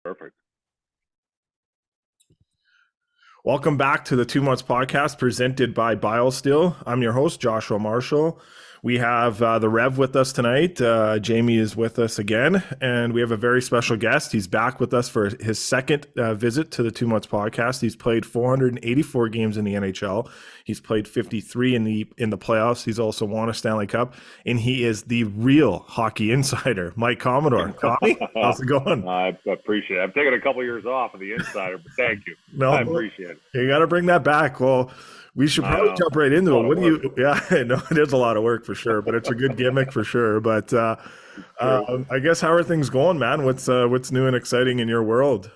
Perfect. Welcome back to the 2 Months Podcast presented by BioSteel. I'm your host, Joshua Marshall. We have the Rev with us tonight. Jamie is with us again, and we have a very special guest. He's back with us for his second visit to the 2 Months Podcast. He's played 484 games in the NHL. He's played 53 in the playoffs. He's also won a Stanley Cup, and he is the real hockey insider, Mike Commodore. Connie, how's it going? I appreciate it. I've taken a couple years off of the insider, but thank you. No, I appreciate it. You got to bring that back. Well, we should probably jump right into it. What do you? Yeah, no, it is a lot of work for sure, but it's a good gimmick for sure. But I guess how are things going, man? What's new and exciting in your world?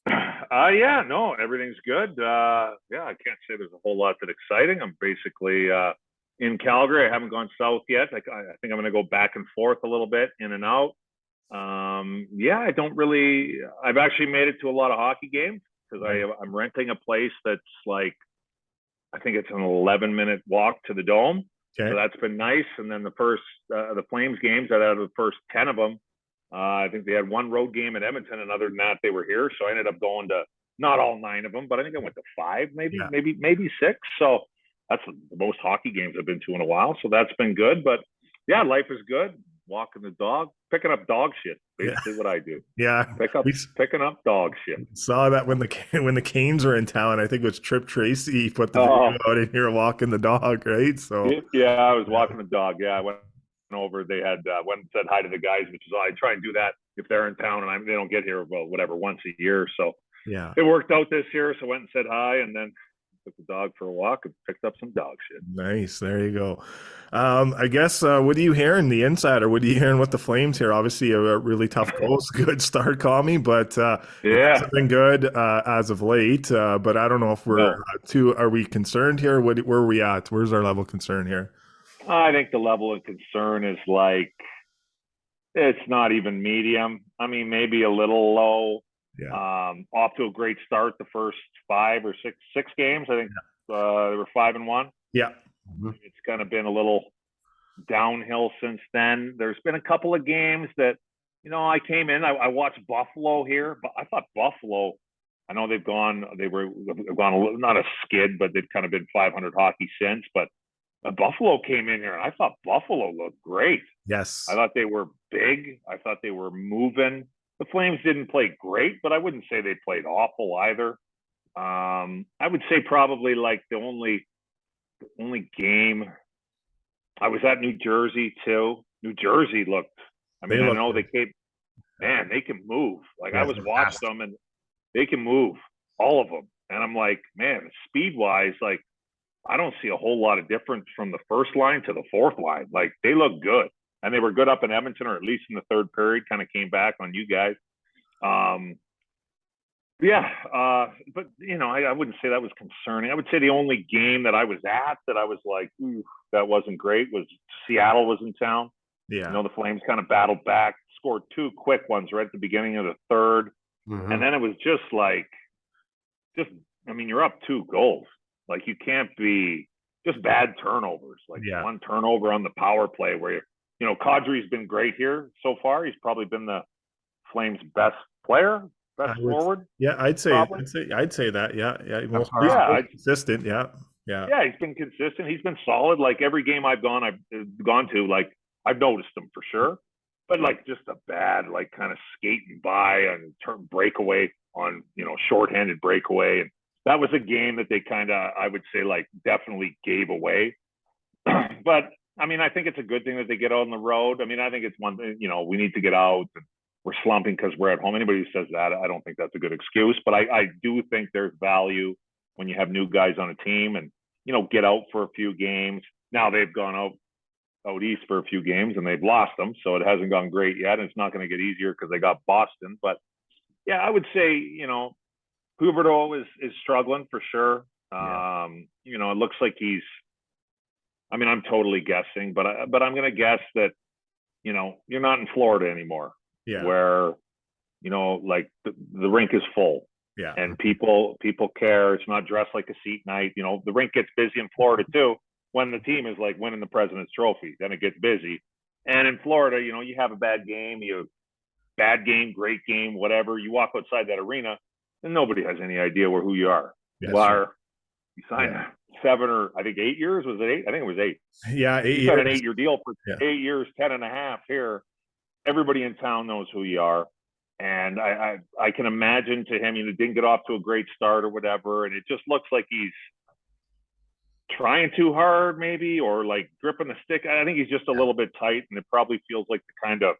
Yeah, no, everything's good. I can't say there's a whole lot that's exciting. I'm basically in Calgary. I haven't gone south yet. I think I'm going to go back and forth a little bit, in and out. I don't really. I've actually made it to a lot of hockey games because I'm renting a place that's like, I think it's an 11-minute walk to the Dome. Okay. So that's been nice. And then the Flames games, out of the first 10 of them, I think they had one road game at Edmonton, and other than that, they were here. So I ended up going to not all 9 of them, but I think I went to 5, maybe 6. So that's the most hockey games I've been to in a while. So that's been good. But yeah, life is good. Walking the dog, picking up dog shit. Basically, what I do. Yeah, picking up dog shit. Saw that when the Canes were in town. I think it was Trip Tracy put the video out in here walking the dog, right? So yeah, I was walking the dog. Yeah, I went over. They had went and said hi to the guys, which is I try and do that if they're in town and they don't get here once a year. So yeah, it worked out this year. So I went and said hi, and then took the dog for a walk and picked up some dog shit. Nice. There you go. I guess, what are you hearing, the insider? What are you hearing with the Flames here? Obviously a really tough goals, good start, Commie, but it's been good as of late. But I don't know if we're are we concerned here? Where are we at? Where's our level of concern here? I think the level of concern is like, it's not even medium. I mean, maybe a little low. Yeah. Off to a great start the first 5 or 6 games. I think they were 5-1. Yeah. Mm-hmm. It's kind of been a little downhill since then. There's been a couple of games that, I came in, I watched Buffalo here, but I thought Buffalo, I know they've gone a little, not a skid, but they've kind of been 500 hockey since, but Buffalo came in here and I thought Buffalo looked great. Yes. I thought they were big. I thought they were moving. The Flames didn't play great, but I wouldn't say they played awful either. I would say probably like the only game I was at New Jersey too. New Jersey looked. I know they came. Man, they can move. Like I was watching them, and they can move, all of them. And I'm like, man, speed wise, like I don't see a whole lot of difference from the first line to the fourth line. Like they look good. And they were good up in Edmonton, or at least in the third period, kind of came back on you guys. But, I wouldn't say that was concerning. I would say the only game that I was at that I was like, that wasn't great was Seattle was in town. Yeah. The Flames kind of battled back, scored 2 quick ones right at the beginning of the third. Mm-hmm. And then it was just you're up 2 goals. Like you can't be just bad turnovers. Like one turnover on the power play where Kadri's been great here so far. He's probably been the Flames' best player, forward. Yeah, I'd say that. Yeah. Consistent. Yeah. Yeah, he's been consistent. He's been solid. Like every game I've gone to, like I've noticed him for sure. But like just a bad, like kind of skating by and turn breakaway on, shorthanded breakaway. And that was a game that they kind of, I would say, like definitely gave away. But I mean, I think it's a good thing that they get out on the road. I mean, I think it's one thing, we need to get out. And we're slumping because we're at home. Anybody who says that, I don't think that's a good excuse. But I do think there's value when you have new guys on a team and, get out for a few games. Now they've gone out east for a few games and they've lost them. So it hasn't gone great yet. And it's not going to get easier because they got Boston. But yeah, I would say, Huberdeau is struggling for sure. Yeah. It looks like he's, I'm totally guessing, but I'm going to guess that, you're not in Florida anymore. Yeah. Where, like the rink is full. Yeah. And people care. It's not dressed like a seat night. The rink gets busy in Florida too when the team is like winning the President's Trophy. Then it gets busy. And in Florida, you have a bad game. You bad game, great game, whatever. You walk outside that arena, and nobody has any idea who you are. Yes. Well, you signed 7 or I think 8 years. Was it 8? I think it was 8. Yeah, 8 you years. Got an 8-year deal for 8 years, 10 and a half here. Everybody in town knows who you are. And I can imagine to him, didn't get off to a great start or whatever. And it just looks like he's trying too hard maybe, or like gripping the stick. I think he's just a little bit tight, and it probably feels like the kind of,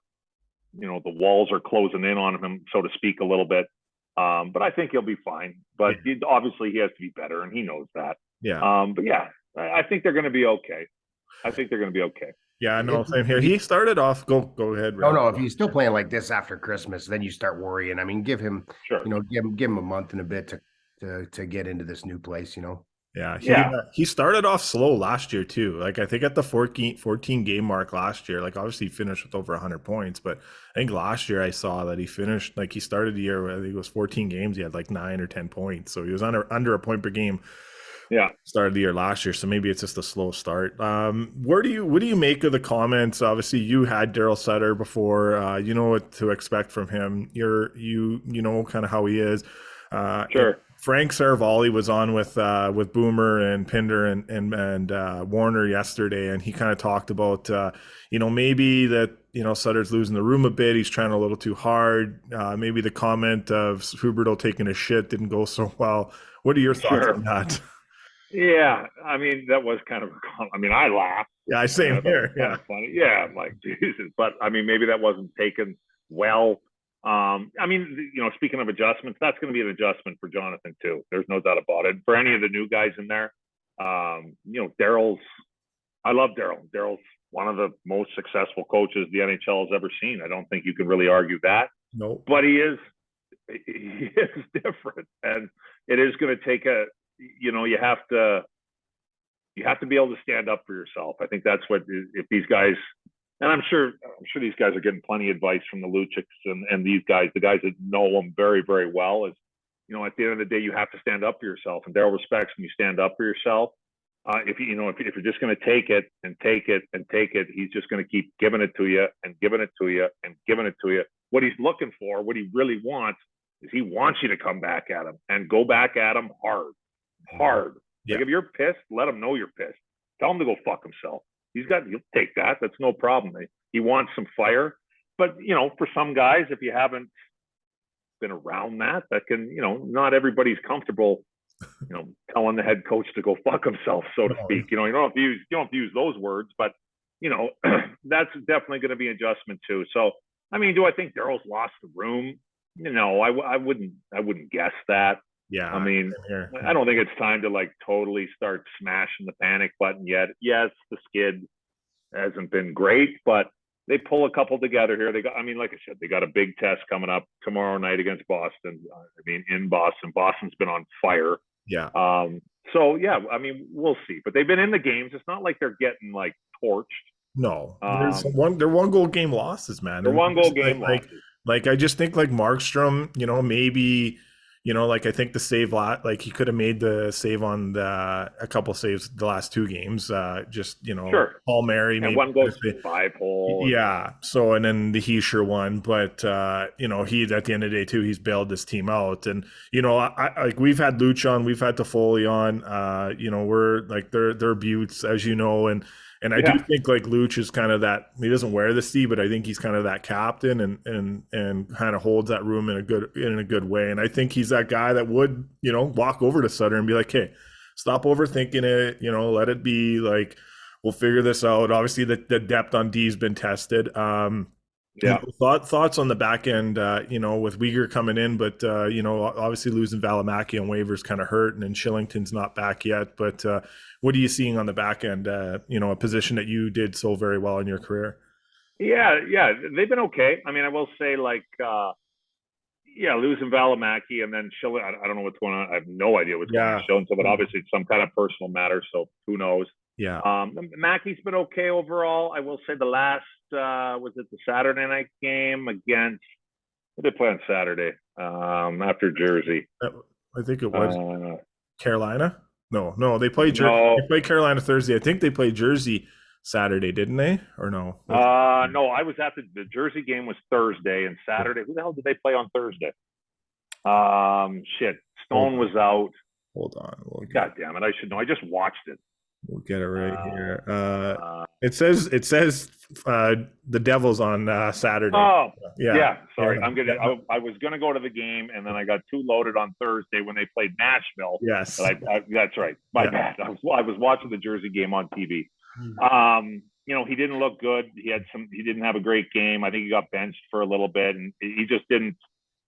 the walls are closing in on him, so to speak, a little bit. But I think he'll be fine. But obviously he has to be better, and he knows that. Yeah. But yeah, I think they're going to be okay. Yeah, no, same here. He started off. Go ahead. Rob. No. If he's still playing like this after Christmas, then you start worrying. I mean, give him, give him a month and a bit to get into this new place. Yeah, he started off slow last year too. Like I think at the 14 game mark last year, like obviously he finished with over 100 points, but I think last year I saw that he finished, like he started the year, I think it was 14 games, he had like 9 or 10 points. So he was under a point per game. Yeah, started the year last year, so maybe it's just a slow start. What do you make of the comments? Obviously, you had Daryl Sutter before. You know what to expect from him. You know kind of how he is. Sure. Frank Saravalli was on with Boomer and Pinder and Warner yesterday, and he kind of talked about maybe that Sutter's losing the room a bit. He's trying a little too hard. Maybe the comment of Huberdeau taking a shit didn't go so well. What are your thoughts on that? Yeah, I mean, that was kind of, I laughed. Yeah, same here. Yeah. Kind of funny. Yeah, I'm like, Jesus. But, I mean, maybe that wasn't taken well. Speaking of adjustments, that's going to be an adjustment for Jonathan, too. There's no doubt about it. For any of the new guys in there, I love Daryl. Daryl's one of the most successful coaches the NHL has ever seen. I don't think you can really argue that. No. But he is different. And it is going to take you have to be able to stand up for yourself. I think that's what, if these guys, and I'm sure these guys are getting plenty of advice from the Lucics and these guys, the guys that know them very, very well, is, at the end of the day, you have to stand up for yourself. And Daryl respects when you stand up for yourself. If you're just going to take it and take it and take it, he's just going to keep giving it to you and giving it to you and giving it to you. What he's looking for, what he really wants, is he wants you to come back at him and go back at him hard. Yeah. Like if you're pissed, let him know you're pissed. Tell him to go fuck himself. He'll take that. That's no problem. He wants some fire. But, for some guys, if you haven't been around that can, not everybody's comfortable, telling the head coach to go fuck himself, so to speak. You don't have to use those words, but, that's definitely going to be an adjustment too. So, I mean, do I think Daryl's lost the room? No, I wouldn't guess that. Yeah. I mean, I don't think it's time to like totally start smashing the panic button yet. Yes, the skid hasn't been great, but they pull a couple together here. Like I said, they got a big test coming up tomorrow night against Boston. In Boston. Boston's been on fire. Yeah. So yeah, we'll see. But they've been in the games. It's not like they're getting like torched. No. They're 1-goal game losses, man. They're 1-goal game losses. Like I just think like Markstrom, maybe. I think the save he could have made the save on a couple saves the last 2 games. Sure. Paul Mary. And one goes to 5-hole. Yeah. So, and then the Heischer one, but, he, at the end of the day too, he's bailed this team out. And, we've had Luch on, we've had Toffoli on, we're like, they're buttes, as you know, and I do think like Luch is kind of that, he doesn't wear the C, but I think he's kind of that captain and kind of holds that room in a good way. And I think he's that guy that would, walk over to Sutter and be like, hey, stop overthinking it, let it be, like, we'll figure this out. Obviously the depth on D has been tested. Thoughts on the back end, with Uyghur coming in, but, obviously losing Valimaki on waivers kind of hurt, and then Shillington's not back yet. But what are you seeing on the back end, a position that you did so very well in your career? Yeah, they've been okay. I will say, like, losing Valimaki and then Shillington, I don't know what's going on. I have no idea what's going on with Shillington, but obviously it's some kind of personal matter, so who knows? Yeah. Mackey's been okay overall. I will say the last, was it the Saturday night game against, what did they play on Saturday? After Jersey. I think it was Carolina. No, they played Jersey. They played Carolina Thursday. I think they played Jersey Saturday, didn't they? Or no? No, I was at the Jersey game was Thursday, and Saturday. Who the hell did they play on Thursday? Shit. Stone was out. Hold on. God damn it! I should know. I just watched it. We'll get it right here. It says the Devils on Saturday. Oh, yeah. Sorry, I was gonna go to the game, and then I got too loaded on Thursday when they played Nashville. Yes, that's right. My bad. I was watching the Jersey game on TV. He didn't look good. He didn't have a great game. I think he got benched for a little bit, and he just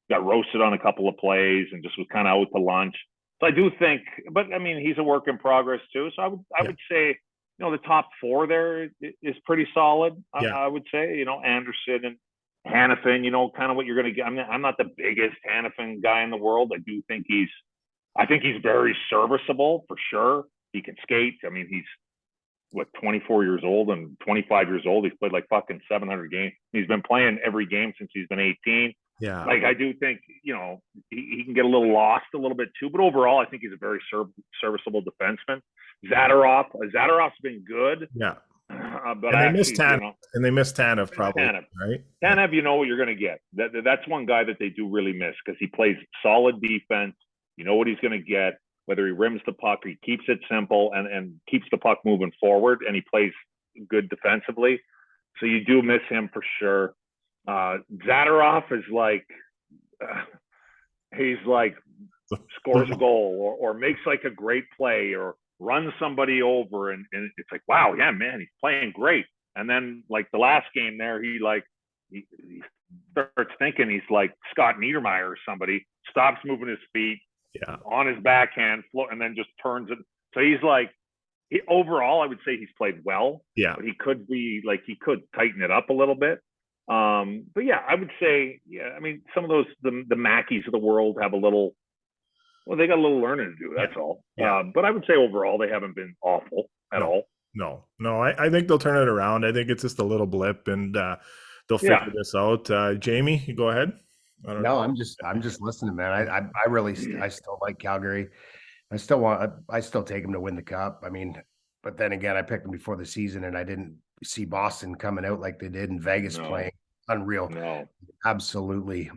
got roasted on a couple of plays, and just was kind of out to lunch. So I do think, but I mean, he's a work in progress too. So I would say, the top four there is pretty solid. I would say, Anderson and Hannafin, kind of what you're going to get. I'm not the biggest Hannafin guy in the world. I do think he's very serviceable for sure. He can skate. I mean, he's 24 years old and 25 years old. He's played like fucking 700 games. He's been playing every game since he's been 18. Yeah. Like, I do think, he can get a little lost a little bit too, but overall, I think he's a very serviceable defenseman. Zadorov's been good. Yeah. But they missed Tanev. And they missed Tanev probably, right? Tanev, you know what you're going to get. That's one guy that they do really miss because he plays solid defense. You know what he's going to get, whether he rims the puck, he keeps it simple and keeps the puck moving forward, and he plays good defensively. So you do miss him for sure. Zadorov is he's like scores a goal or makes like a great play or runs somebody over, and it's like, wow, yeah, man, he's playing great. And then like the last game there, he starts thinking he's like Scott Niedermayer or somebody, stops moving his feet on his backhand, and then just turns it. So he's like, overall, I would say he's played well. Yeah, but he could tighten it up a little bit. But yeah, I would say, I mean, some of those, the Mackeys of the world have they got a little learning to do. That's all. Yeah. But I would say overall, they haven't been awful at all. No, I think they'll turn it around. I think it's just a little blip, and they'll figure this out. Jamie, you go ahead. I'm just listening, man. I still like Calgary. I still take them to win the cup. I mean, but then again, I picked them before the season, and I didn't see Boston coming out like they did in Vegas playing unreal. No. Absolutely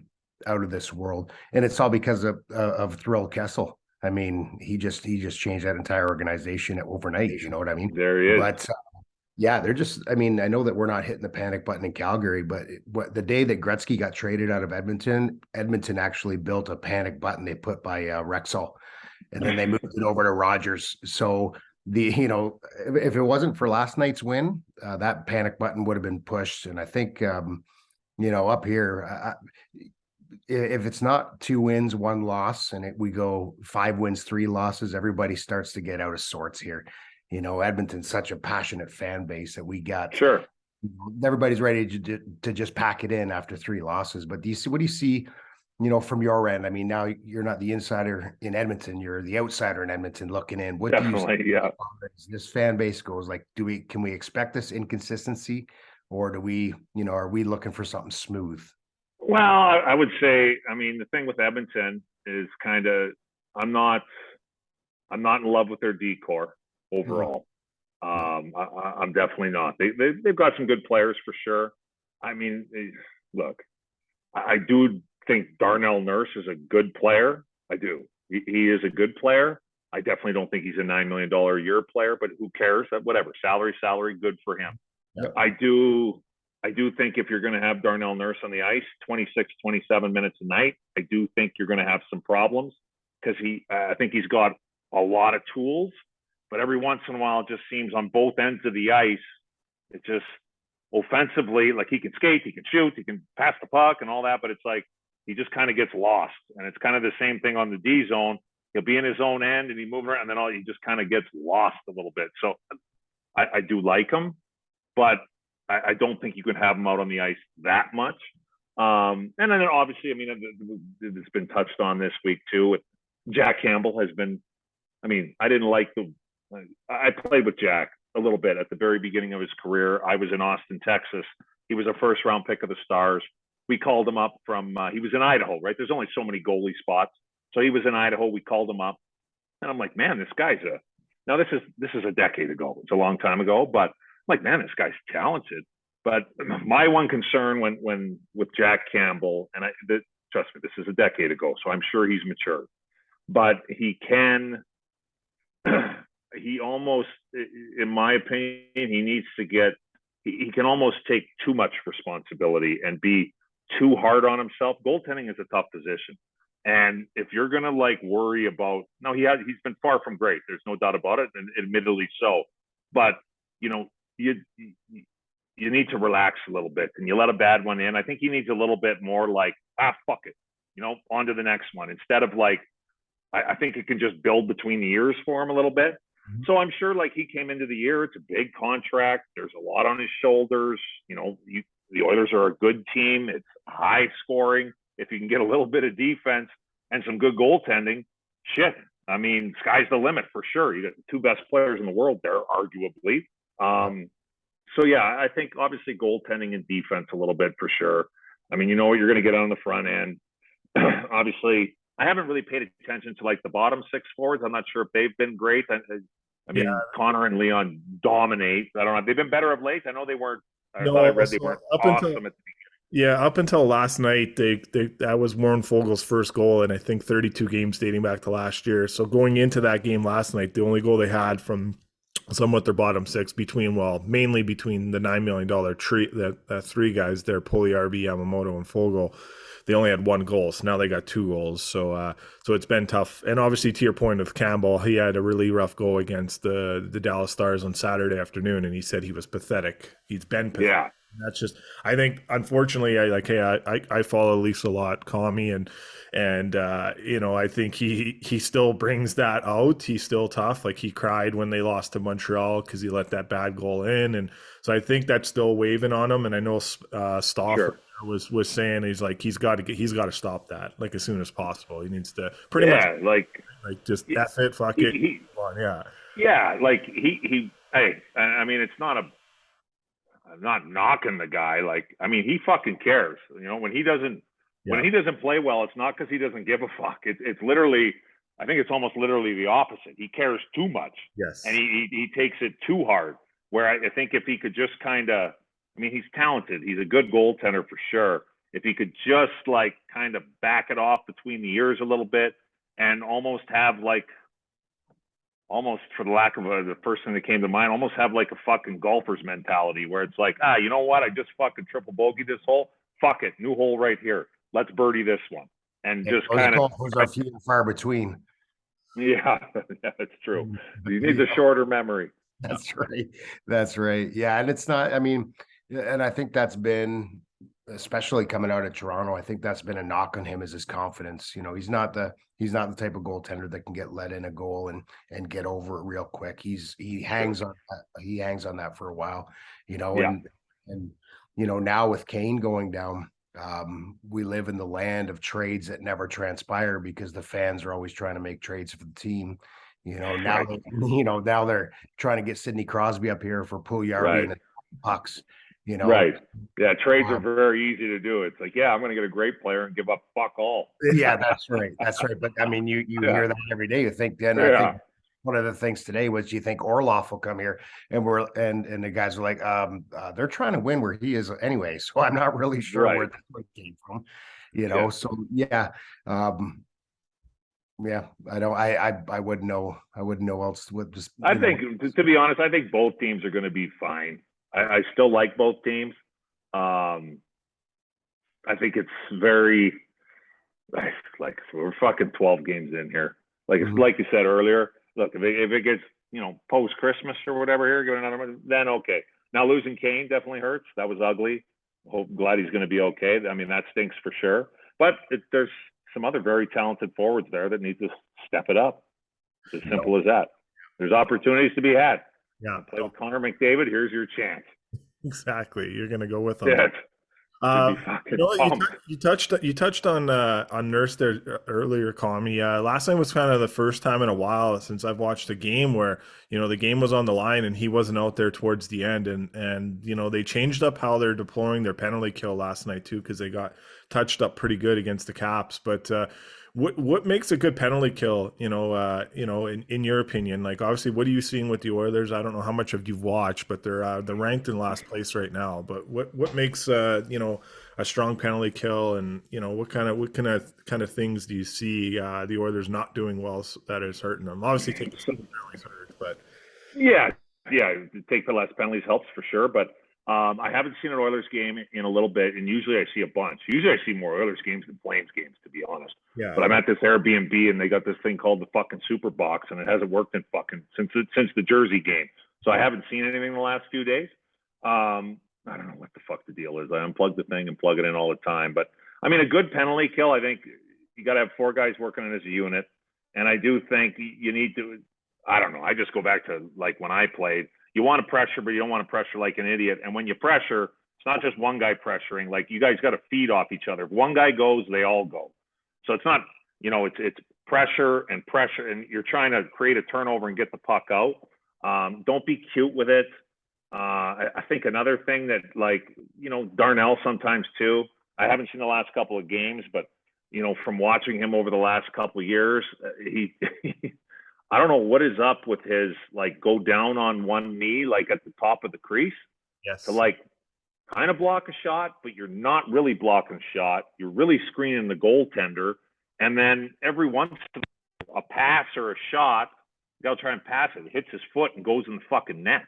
out of this world. And it's all because of Thrill Kessel. I mean, he just changed that entire organization overnight. You know what I mean? There he is. But they're just, I mean, I know that we're not hitting the panic button in Calgary, but the day that Gretzky got traded out of Edmonton actually built a panic button they put by Rexall, and then they moved it over to Rogers. So if it wasn't for last night's win, that panic button would have been pushed. And I think, up here, if it's not 2 wins, 1 loss, and we go 5 wins, 3 losses, everybody starts to get out of sorts here. Edmonton's such a passionate fan base that we got. Sure. Everybody's ready to just pack it in after 3 losses. But what do you see, from your end? I mean, now you're not the insider in Edmonton, you're the outsider in Edmonton looking in. What Definitely, do you see this fan base goes? Like, can we expect this inconsistency, or are we looking for something smooth? Well, I would say, I mean, the thing with Edmonton is kind of, I'm not in love with their decor overall. I'm definitely not. They've got some good players for sure. I mean, look, I do think Darnell Nurse is a good player. I do. He is a good player. I definitely don't think he's a $9 million a year player, but who cares? Whatever. Salary, good for him. Yep. I do think if you're going to have Darnell Nurse on the ice 26, 27 minutes a night, I do think you're going to have some problems because I think he's got a lot of tools, but every once in a while it just seems on both ends of the ice, it just offensively, like he can skate, he can shoot, he can pass the puck and all that, but it's like he just kind of gets lost. And it's kind of the same thing on the D zone. He'll be in his own end and he moves around, and then he just kind of gets lost a little bit. So I do like him, but I don't think you can have him out on the ice that much. And then obviously, I mean, it's been touched on this week too. With Jack Campbell has been, I mean, I didn't like I played with Jack a little bit at the very beginning of his career. I was in Austin, Texas. He was a first round pick of the Stars. We called him up from, he was in Idaho, right? There's only so many goalie spots. So he was in Idaho. We called him up and I'm like, man, this guy's now this is a decade ago. It's a long time ago, but like, man, this guy's talented. But my one concern when with Jack Campbell, and trust me, this is a decade ago, so I'm sure he's matured. But he almost, in my opinion, he needs to get. He can almost take too much responsibility and be too hard on himself. Goaltending is a tough position, and if you're gonna like worry about, no, he's been far from great. There's no doubt about it, and admittedly so. But you know, you need to relax a little bit. And you let a bad one in, I think he needs a little bit more like, fuck it, on to the next one, instead of like, I think it can just build between the ears for him a little bit. Mm-hmm. So I'm sure like he came into the year, it's a big contract. There's a lot on his shoulders. The Oilers are a good team. It's high scoring. If you can get a little bit of defense and some good goaltending, shit. I mean, sky's the limit for sure. You got the two best players in the world there, arguably. So yeah, I think obviously goaltending and defense a little bit for sure. I mean, you know what you're going to get on the front end. Obviously, I haven't really paid attention to like the bottom six forwards. I'm not sure if they've been great. I mean, Connor and Leon dominate. I don't know. They've been better of late. I know they weren't. I read they weren't awesome at the beginning. Up until last night, that was Warren Fogel's first goal, and I think 32 games dating back to last year. So going into that game last night, the only goal they had from somewhat their bottom six mainly between the $9 million tree, that three guys there, Puljujärvi, Yamamoto, and Fogel, they only had one goal. So now they got two goals. So it's been tough. And obviously, to your point of Campbell, he had a really rough goal against the Dallas Stars on Saturday afternoon, and he said he was pathetic. He's been pathetic. Yeah. That's just, I think, unfortunately, I follow Leafs a lot, Commie, and I think he still brings that out. He's still tough. Like, he cried when they lost to Montreal because he let that bad goal in, and so I think that's still waving on him. And I know Stauffer was saying he's got to stop that like as soon as possible. He needs to pretty much just F it, fuck it, like he. Hey, I mean, it's not I'm not knocking the guy. Like, I mean, he fucking cares. When he doesn't play well, it's not because he doesn't give a fuck. It's literally, I think it's almost literally the opposite. He cares too much. Yes. And he takes it too hard. Where I think if he could just kind of, I mean, he's talented. He's a good goaltender for sure. If he could just like kind of back it off between the ears a little bit and almost have like, almost for the lack of the first thing that came to mind, almost have like a fucking golfer's mentality where it's like, you know what? I just fucking triple bogey this hole. Fuck it. New hole right here. Let's birdie this one. And just kind of. Those are few and far between. Yeah, that's true. You need a shorter memory. That's right. That's right. Yeah. And it's not, I mean, and I think that's been, especially coming out of Toronto, I think that's been a knock on him, is his confidence. He's not the type of goaltender that can get let in a goal and get over it real quick. He hangs on that for a while, and now with Kane going down, we live in the land of trades that never transpire because the fans are always trying to make trades for the team. Now they're trying to get Sidney Crosby up here for Puljujärvi and pucks. Right. Yeah. Trades are very easy to do. It's like, I'm going to get a great player and give up fuck all. Yeah, that's right. That's right. But I mean, you hear that every day. You think, I think one of the things today was, you think Orlov will come here, and and the guys are like, they're trying to win where he is anyway. So I'm not really sure where the point came from, So I wouldn't know. I wouldn't know else. I think, to be honest, I think both teams are going to be fine. I still like both teams. I think it's very like we're fucking 12 games in here. Like it's like you said earlier. Look, if it gets post Christmas or whatever here, go another one, then okay. Now losing Kane definitely hurts. That was ugly. Glad he's going to be okay. I mean, that stinks for sure. But there's some other very talented forwards there that need to step it up. It's as simple as that. There's opportunities to be had. Yeah, play with Connor McDavid. Here's your chance. Exactly. You're going to go with him. You touched on Nurse there earlier, Commie. Last night was kind of the first time in a while since I've watched a game where the game was on the line and he wasn't out there towards the end, and they changed up how they're deploying their penalty kill last night too, because they got touched up pretty good against the Caps. But What makes a good penalty kill? In your opinion, like obviously, what are you seeing with the Oilers? I don't know how much of you've watched, but they're ranked in last place right now. But what makes a strong penalty kill, and what kind of things do you see the Oilers not doing well that is hurting them? Obviously, taking So, some penalties hurts, but yeah, yeah, take the less penalties helps for sure. But I haven't seen an Oilers game in a little bit, and usually I see a bunch. Usually I see more Oilers games than Flames games, to be honest. yeah, But I'm at this Airbnb, and they got this thing called the fucking Super Box, and it hasn't worked in fucking since the Jersey game. So I haven't seen anything in the last few days. I don't know what the fuck the deal is. I unplug the thing and plug it in all the time. But I mean, a good penalty kill, I think you got to have 4 guys working on it as a unit. And I do think you need to, I don't know. I just go back to like when I played. You want to pressure, but you don't want to pressure like an idiot. And when you pressure, it's not just one guy pressuring. Like you guys got to feed off each other. If one guy goes, they all go. So it's not, it's pressure, and you're trying to create a turnover and get the puck out. Don't be cute with it. I think another thing that, like, Darnell sometimes too. I haven't seen the last couple of games, but from watching him over the last couple of years, he I don't know what is up with his, like, go down on one knee, like at the top of the crease, yes, to like kind of block a shot, but you're not really blocking a shot. You're really screening the goaltender. And then every once in a pass or a shot, they'll try and pass it. It hits his foot and goes in the fucking net.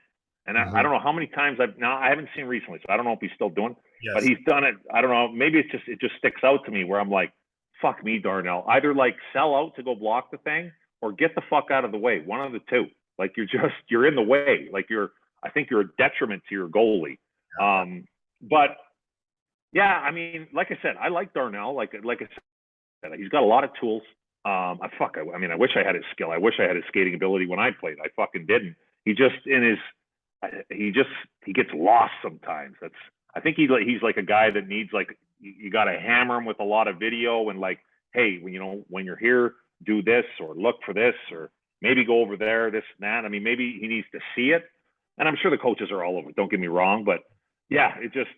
And I don't know how many times I haven't seen recently, so I don't know if he's still doing it, yes, but he's done it. I don't know. Maybe it just sticks out to me where I'm like, fuck me, Darnell. Either like sell out to go block the thing or get the fuck out of the way. One of the two. Like you're in the way. Like I think you're a detriment to your goalie. But yeah, I mean, like I said, I like Darnell. Like I said, he's got a lot of tools. I wish I had his skill. I wish I had his skating ability when I played. I fucking didn't. He gets lost sometimes. I think he's like a guy that needs, like, you got to hammer him with a lot of video and, like, hey, when you're here, do this or look for this or maybe go over there, this and that. I mean, maybe he needs to see it, and I'm sure the coaches are all over it. Don't get me wrong, but yeah, he's just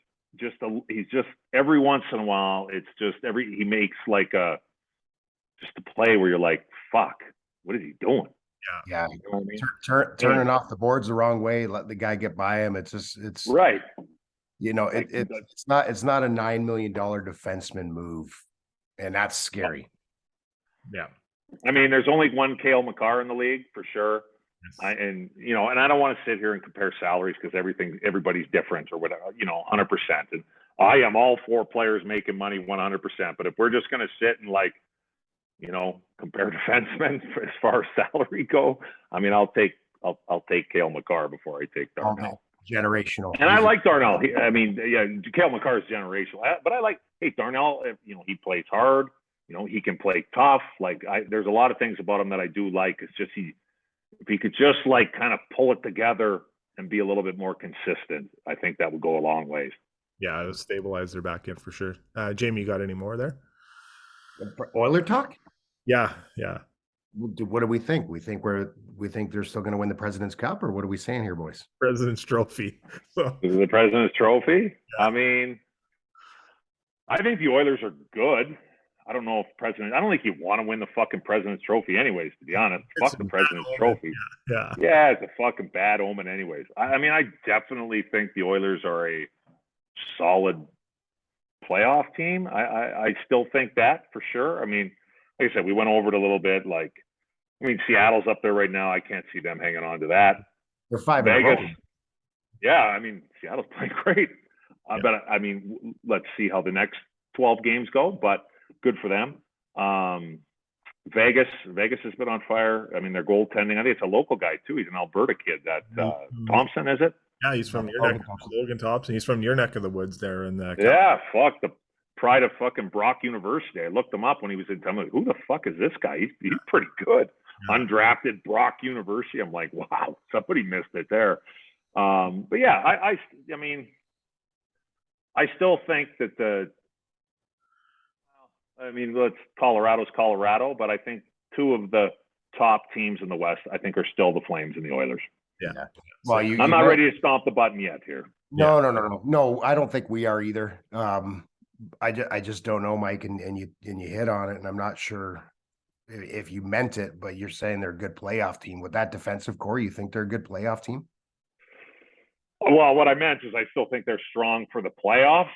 every once in a while, it's just he makes like just a play where you're like, fuck, what is he doing? Yeah. You know what I mean? Turning off the boards the wrong way, let the guy get by him. It's right. It's not a $9 million defenseman move, and that's scary. yeah. I mean, there's only one Cale Makar in the league for sure. Yes. And I don't want to sit here and compare salaries because everybody's different or whatever, 100%. And I am all for players making money 100%. But if we're just going to sit and, like, compare defensemen as far as salary go, I mean, I'll take Cale Makar before I take Darnell. Generational. And I like Darnell. Cale Makar is generational. But I like, Darnell, he plays hard. He can play tough. Like, there's a lot of things about him that I do like. It's just if he could just, like, kind of pull it together and be a little bit more consistent, I think that would go a long ways. Yeah, it'll stabilize their back end for sure. Jamie, you got any more there? Oiler talk? Yeah. What do we think? We think they're still going to win the President's Cup, or what are we saying here, boys? President's Trophy. Is it the President's Trophy? Yeah. I mean, I think the Oilers are good. I don't know if I don't think you want to win the fucking President's Trophy anyways, to be honest. Fuck the President's Trophy. Yeah, it's a fucking bad omen anyways. I mean, I definitely think the Oilers are a solid playoff team. I still think that for sure. I mean, like I said, we went over it a little bit. Like, I mean, Seattle's up there right now. I can't see them hanging on to that. They're 5 Vegas. Yeah, I mean, Seattle's playing great. But I mean, let's see how the next 12 games go. But good for them. Vegas has been on fire. I mean, their goaltending. I think it's a local guy too. He's an Alberta kid. That Thompson, is it? Yeah, he's from your neck. Logan Thompson. He's from your neck of the woods there in the. Yeah, fuck the pride of fucking Brock University. I looked him up when he was in town. I'm like, who the fuck is this guy? He's pretty good. Yeah. Undrafted Brock University. I'm like, wow, somebody missed it there. But yeah, I mean, I still think that Colorado's Colorado, but I think 2 of the top teams in the West, I think, are still the Flames and the Oilers. Yeah. Well, I'm not ready to stomp the button yet here. No. I don't think we are either. I just don't know, Mike, and you hit on it, and I'm not sure if you meant it, but you're saying they're a good playoff team. With that defensive core, you think they're a good playoff team? Well, what I meant is I still think they're strong for the playoffs,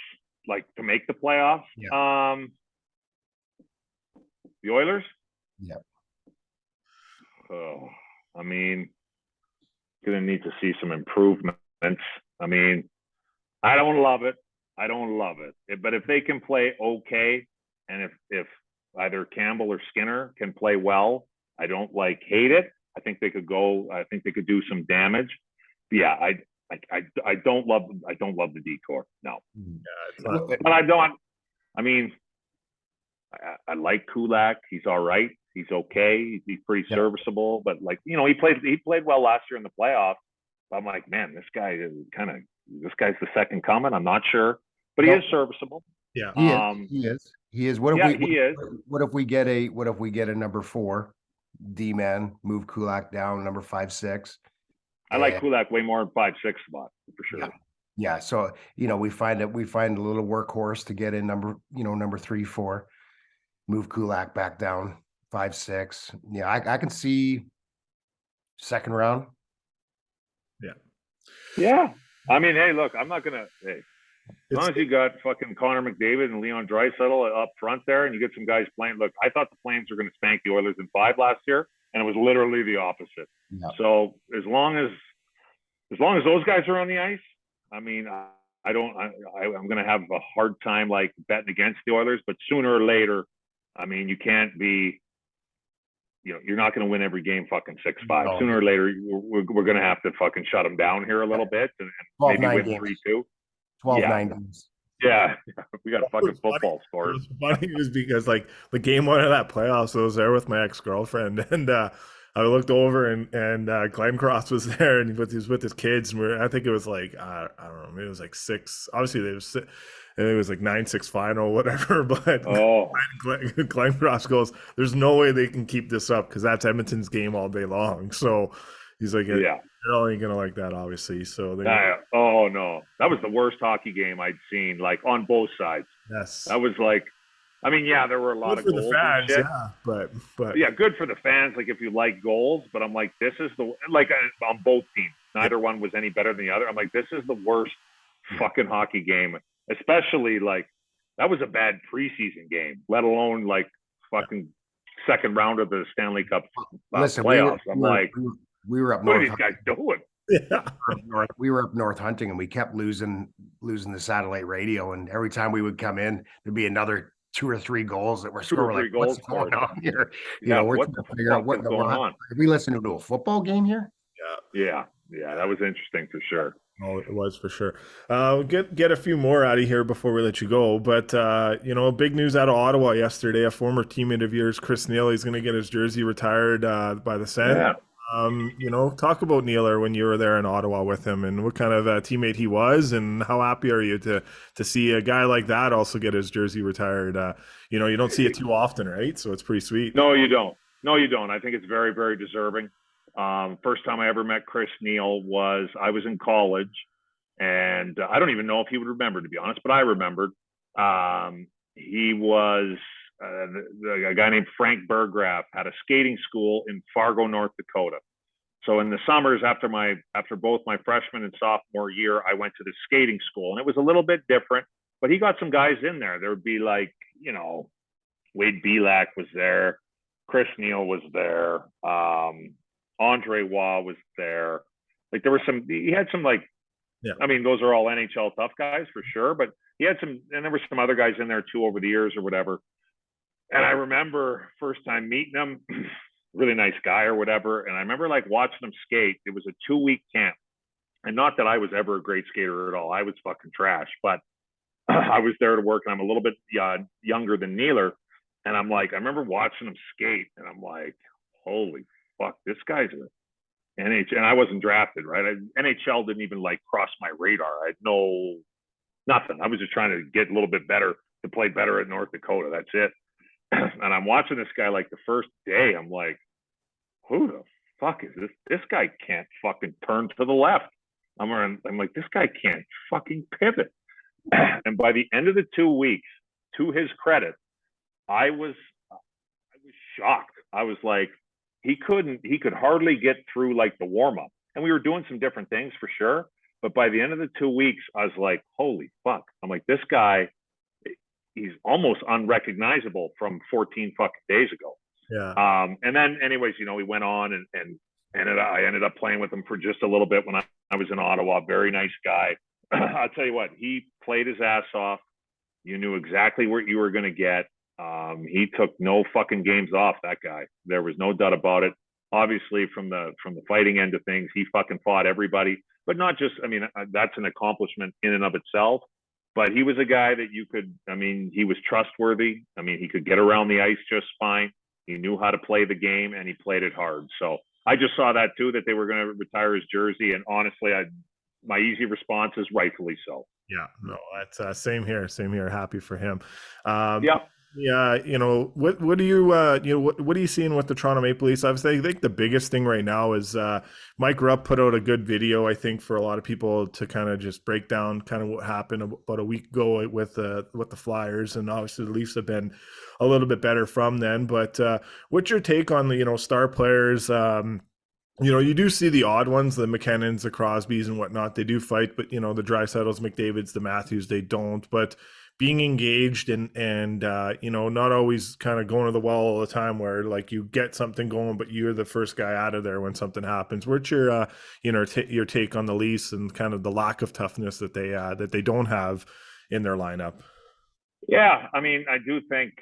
like to make the playoffs. Yeah. The Oilers. Yeah. Oh, I mean, gonna need to see some improvements. I mean, I don't love it. I don't love it. But if they can play okay, and if either Campbell or Skinner can play well, I don't like hate it. I think they could go. I think they could do some damage. But yeah, I don't love the decor. No, but I don't. I mean, I like Kulak. He's all right. He's okay. He's pretty serviceable. But like he played well last year in the playoffs. I'm like, man, this guy is this guy's the second coming. I'm not sure, but he is serviceable. Yeah, he is. He is. What if we get a number 4 D-man, move Kulak down, number 5-6? I like Kulak way more in 5-6 spot for sure. Yeah. So we find a little workhorse to get in number 3-4, move Kulak back down 5-6. Yeah, I can see second round. Yeah. I mean, hey, look, I'm not gonna. Hey, as long as you got fucking Connor McDavid and Leon Draisaitl up front there, and you get some guys playing. Look, I thought the Flames were going to spank the Oilers in 5 last year, and it was literally the opposite. Yeah. So as long as those guys are on the ice, I mean, I'm going to have a hard time like betting against the Oilers. But sooner or later, I mean, you can't be. You're not going to win every game fucking 6-5. No. Sooner or later, we're going to have to fucking shut them down here a little bit and maybe win 3-2. 12-9 games. Yeah, we got a fucking football score. It was funny was because like the game 1 of that playoffs, I was there with my ex-girlfriend, and I looked over and Glenn Cross was there, and he was with his kids, and I think it was like I don't know, maybe it was like 6. Obviously, it was like 9-6 final, whatever. But Glenn Cross goes, "There's no way they can keep this up because that's Edmonton's game all day long." So he's like, "Yeah, you're only gonna like that, obviously." So oh no, that was the worst hockey game I'd seen, like on both sides. Yes, that was like, I mean, yeah, there were a lot of goals for the fans, and shit. but yeah, good for the fans. Like if you like goals, but I'm like, this is like on both teams, neither one was any better than the other. I'm like, this is the worst fucking hockey game. Especially like that was a bad preseason game, let alone like fucking second round of the Stanley Cup playoffs. We were up north. What are these guys doing? Yeah. We were up north hunting, and we kept losing the satellite radio. And every time we would come in, there'd be another 2 or 3 goals that were scored. Like, what's going on here? We're trying to figure out what's going on. Are we listening to a football game here? Yeah. That was interesting for sure. Oh, it was for sure. Get a few more out of here before we let you go. But big news out of Ottawa yesterday. A former teammate of yours, Chris Neal, he's going to get his jersey retired by the Sen. Yeah. Talk about Nealer when you were there in Ottawa with him, and what kind of teammate he was, and how happy are you to see a guy like that also get his jersey retired? You don't see it too often, right? So it's pretty sweet. No, you don't. I think it's very, very deserving. First time I ever met Chris Neal was I was in college, and I don't even know if he would remember, to be honest, but I remembered. He was a guy named Frank Burgraff, had a skating school in Fargo, North Dakota. So in the summers after both my freshman and sophomore year, I went to the skating school, and it was a little bit different, but he got some guys in there. There would be like, Wade Belak was there. Chris Neal was there. Andre Waugh was there. Like he had some like, I mean, those are all NHL tough guys for sure, but he had some, and there were some other guys in there too over the years or whatever. And I remember first time meeting him, really nice guy or whatever. And I remember like watching him skate. It was a 2-week camp, and not that I was ever a great skater at all. I was fucking trash, but I was there to work, and I'm a little bit younger than Nealer. And I'm like, I remember watching him skate, and I'm like, holy fuck, this guy's an NHL, and I wasn't drafted, right? NHL didn't even like cross my radar. I had nothing. I was just trying to get a little bit better, to play better at North Dakota. That's it. And I'm watching this guy like the first day. I'm like, who the fuck is this? This guy can't fucking turn to the left. I'm like, this guy can't fucking pivot. And by the end of the 2 weeks, to his credit, I was shocked. I was like, he could hardly get through like the warm up, and we were doing some different things for sure. But by the end of the 2 weeks, I was like, holy fuck! I'm like, this guy, he's almost unrecognizable from 14 fucking days ago. Yeah. And then, anyways, we went on and I ended up playing with him for just a little bit when I was in Ottawa. Very nice guy. I'll tell you what, he played his ass off. You knew exactly what you were going to get. He took no fucking games off, that guy. There was no doubt about it. Obviously, from the fighting end of things, he fucking fought everybody. But not just, I mean, that's an accomplishment in and of itself. But he was a guy that you could, I mean, he was trustworthy. I mean, he could get around the ice just fine. He knew how to play the game, and he played it hard. So I just saw that too, that they were going to retire his jersey. And honestly, my easy response is rightfully so. Yeah, no, that's same here. Same here. Happy for him. Yeah. Yeah, what do you what are you seeing with the Toronto Maple Leafs? Obviously, I think the biggest thing right now is Mike Rupp put out a good video, I think, for a lot of people to kind of just break down kind of what happened about a week ago with the Flyers, and obviously the Leafs have been a little bit better from then. But what's your take on the star players? You do see the odd ones, the McKinnons, the Crosbys, and whatnot. They do fight, but the Draisaitl's, McDavids, the Matthews, they don't. But being engaged and not always kind of going to the wall all the time, where like you get something going, but you're the first guy out of there when something happens. What's your your take on the Leafs and kind of the lack of toughness that they don't have in their lineup? Yeah, I mean, I do think.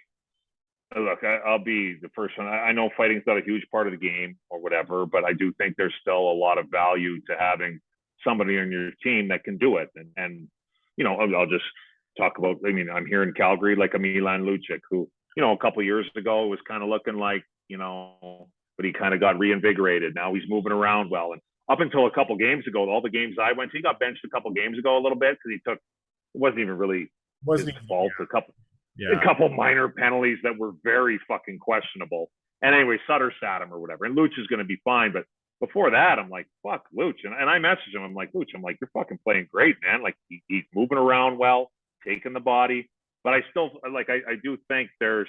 Look, I'll be the first one. I know fighting's not a huge part of the game or whatever, but I do think there's still a lot of value to having somebody on your team that can do it. And I'll just talk about. I mean, I'm here in Calgary, like a Milan Lucic, who a couple of years ago was kind of looking like but he kind of got reinvigorated. Now he's moving around well, and up until a couple games ago, all the games I went to, he got benched a couple games ago a little bit because it wasn't even really his fault. A couple minor penalties that were very fucking questionable. And anyway, Sutter sat him or whatever. And Luch is going to be fine. But before that, I'm like, fuck Luch. And I messaged him. I'm like, Luch, you're fucking playing great, man. Like he's moving around well, taking the body. But I still like, I do think there's,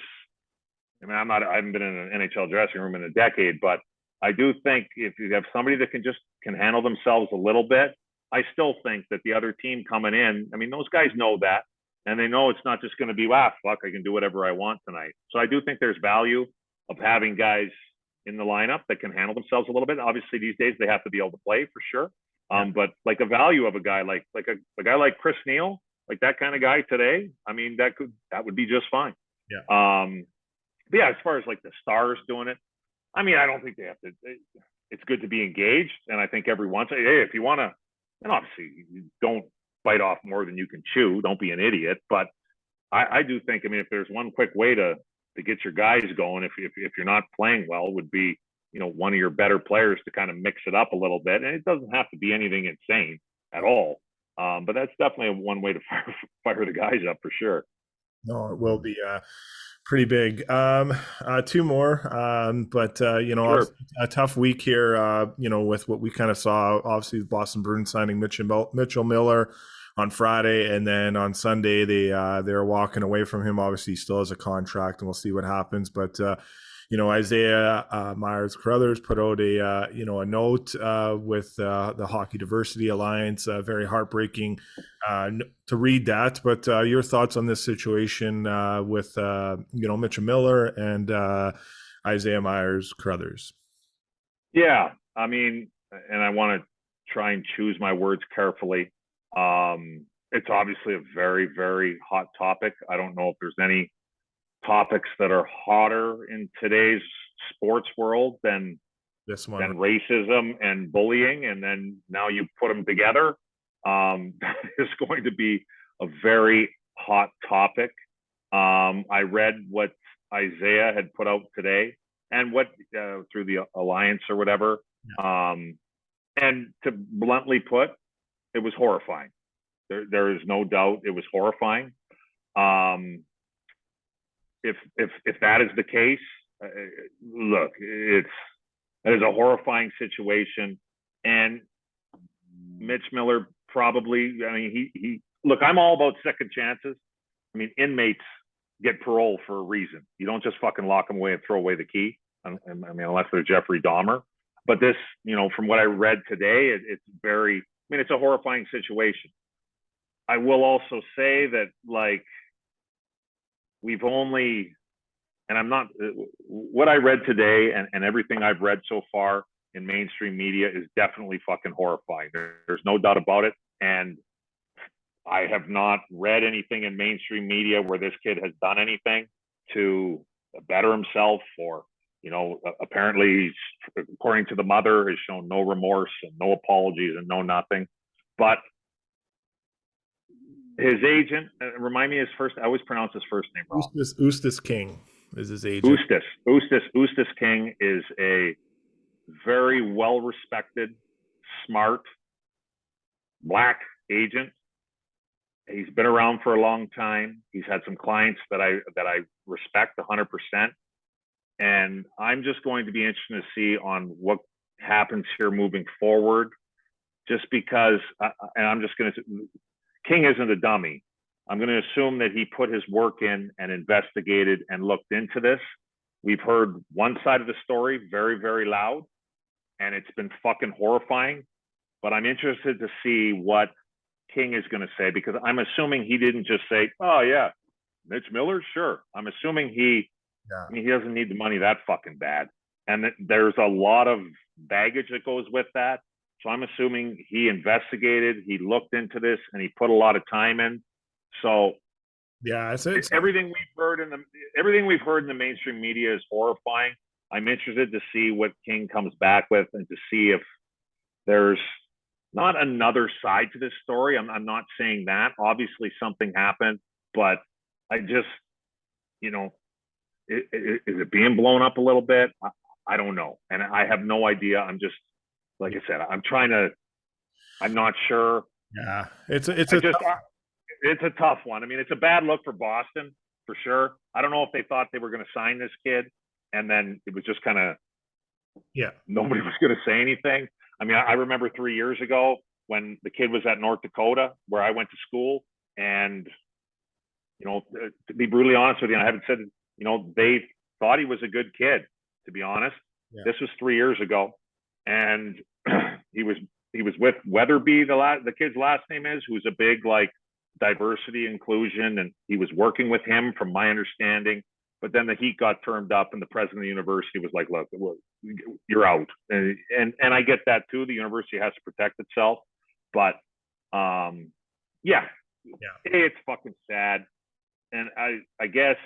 I haven't been in an NHL dressing room in a decade, but I do think if you have somebody that can handle themselves a little bit, I still think that the other team coming in, I mean, those guys know that. And they know it's not just going to be, fuck, I can do whatever I want tonight. So I do think there's value of having guys in the lineup that can handle themselves a little bit. Obviously, these days they have to be able to play for sure. But like a value of a guy like a guy like Chris Neal, like that kind of guy today, I mean, that would be just fine. Yeah. But yeah, as far as like the stars doing it, I mean, I don't think they have to. It's good to be engaged, and I think every once, hey, if you want to, and obviously you don't bite off more than you can chew. Don't be an idiot. But I do think, I mean, if there's one quick way to get your guys going, if you're not playing well, would be, one of your better players to kind of mix it up a little bit. And it doesn't have to be anything insane at all. But that's definitely one way to fire the guys up for sure. No, it will be pretty big. Two more, but Sure. a tough week here. With what we kind of saw, obviously Boston Bruins signing Mitchell Miller on Friday, and then on Sunday they're walking away from him. Obviously, he still has a contract, and we'll see what happens. But Isaiah Myers Carruthers put out a note with the Hockey Diversity Alliance. Very heartbreaking to read that. But your thoughts on this situation with Mitchell Miller and Isaiah Myers Carruthers? Yeah, I mean, and I want to try and choose my words carefully. It's obviously a very, very hot topic. I don't know if there's any topics that are hotter in today's sports world than this one, than racism and bullying, and then now you put them together. That is going to be a very hot topic. I read what Isaiah had put out today, and what through the Alliance or whatever. And to bluntly put, it was horrifying. There is no doubt it was horrifying. If that is the case, look, it is a horrifying situation. And Mitch Miller probably, I mean, he look, I'm all about second chances. I mean, inmates get parole for a reason. You don't just fucking lock them away and throw away the key. I mean, unless they're Jeffrey Dahmer. But this, from what I read today, it's very, it's a horrifying situation. I will also say that, like, we've only, and I'm not, what I read today and everything I've read so far in mainstream media is definitely fucking horrifying. There's no doubt about it. And I have not read anything in mainstream media where this kid has done anything to better himself, or, apparently, according to the mother, has shown no remorse and no apologies and no nothing. But his agent, remind me his first, I always pronounce his first name wrong. Eustace King is his agent. Eustace King is a very well-respected, smart, Black agent. He's been around for a long time. He's had some clients that I respect 100%. And I'm just going to be interested to see on what happens here moving forward, just because, and I'm just going to, King isn't a dummy. I'm going to assume that he put his work in and investigated and looked into this. We've heard one side of the story very, very loud, and it's been fucking horrifying. But I'm interested to see what King is going to say, because I'm assuming he didn't just say, "Oh yeah, Mitch Miller, sure." I'm assuming he doesn't need the money that fucking bad, and there's a lot of baggage that goes with that. So I'm assuming he investigated, he looked into this, and he put a lot of time in. So yeah, it's everything we've heard in the mainstream media is horrifying. I'm interested to see what King comes back with, and to see if there's not another side to this story. I'm not saying that. Obviously, something happened, but I just, is it being blown up a little bit? I don't know, and I have no idea. I'm just, like I said, I'm not sure. Yeah, it's a tough one. I mean, it's a bad look for Boston for sure. I don't know if they thought they were going to sign this kid, and then it was just kind of, nobody was going to say anything. I mean, I remember 3 years ago when the kid was at North Dakota, where I went to school, and, to be brutally honest with you, I haven't said, they thought he was a good kid, to be honest. Yeah. This was 3 years ago, and he was with Weatherby, the kid's last name is, who's a big, like, diversity inclusion, and he was working with him, from my understanding. But then the heat got turned up, and the president of the university was like, "Look, you're out." And I get that too. The university has to protect itself. But it's fucking sad. And I guess,